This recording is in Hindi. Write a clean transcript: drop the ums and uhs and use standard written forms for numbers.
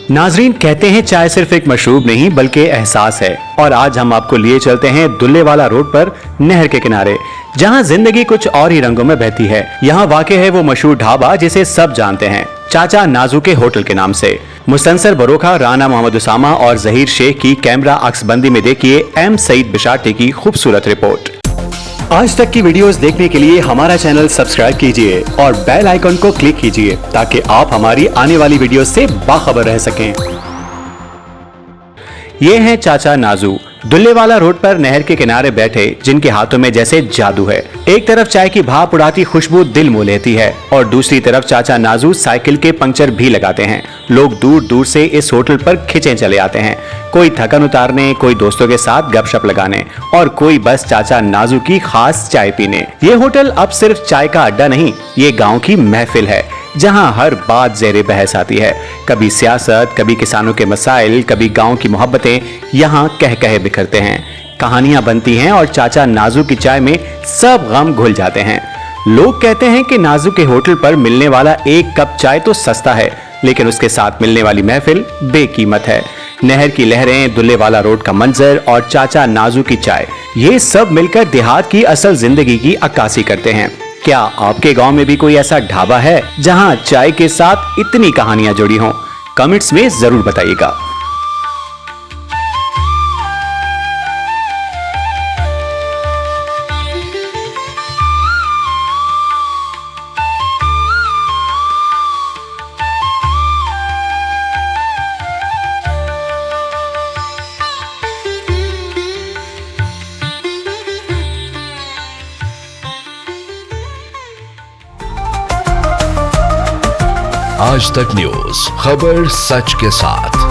नाजरीन, कहते हैं चाय सिर्फ एक मशरूब नहीं बल्कि एहसास है। और आज हम आपको लिए चलते हैं दुल्लेवाला रोड पर नहर के किनारे, जहां जिंदगी कुछ और ही रंगों में बहती है। यहाँ वाक़े है वो मशहूर ढाबा जिसे सब जानते हैं, चाचा नाजू के होटल के नाम से। मुस्तनसर बरोखा, राना मोहम्मद उसामा और जहीर शेख की कैमरा अक्सबंदी में देखिए एम सईद बिशाटी की खूबसूरत रिपोर्ट। आज तक की वीडियोस देखने के लिए हमारा चैनल सब्सक्राइब कीजिए और बेल आइकन को क्लिक कीजिए ताकि आप हमारी आने वाली वीडियोस से बाखबर रह सकें। ये हैं चाचा नाजू, दुल्लेवाला रोड पर नहर के किनारे बैठे, जिनके हाथों में जैसे जादू है। एक तरफ चाय की भाप उड़ाती खुशबू दिल मोह लेती है और दूसरी तरफ चाचा नाजू साइकिल के पंक्चर भी लगाते हैं। लोग दूर दूर से इस होटल पर खिंचे चले आते हैं, कोई थकन उतारने, कोई दोस्तों के साथ गपशप लगाने और कोई बस चाचा नाजू की खास चाय पीने। ये होटल अब सिर्फ चाय का अड्डा नहीं, ये गाँव की महफिल है जहां हर बात ज़ेरे बहस आती है। कभी सियासत, कभी किसानों के मसाइल, कभी गांव की मोहब्बतें यहां कह कहे बिखरते हैं। कहानियां बनती हैं और चाचा नाजू की चाय में सब गम घुल जाते हैं। लोग कहते हैं कि नाजू के होटल पर मिलने वाला एक कप चाय तो सस्ता है, लेकिन उसके साथ मिलने वाली महफिल बेकीमत है। नहर की लहरें, दुल्लेवाला रोड का मंजर और चाचा नाजू की चाय, ये सब मिलकर देहात की असल जिंदगी की अक्कासी करते हैं। क्या आपके गांव में भी कोई ऐसा ढाबा है जहां चाय के साथ इतनी कहानियां जुड़ी हों? कमेंट्स में जरूर बताइएगा। आज तक न्यूज, खबर सच के साथ।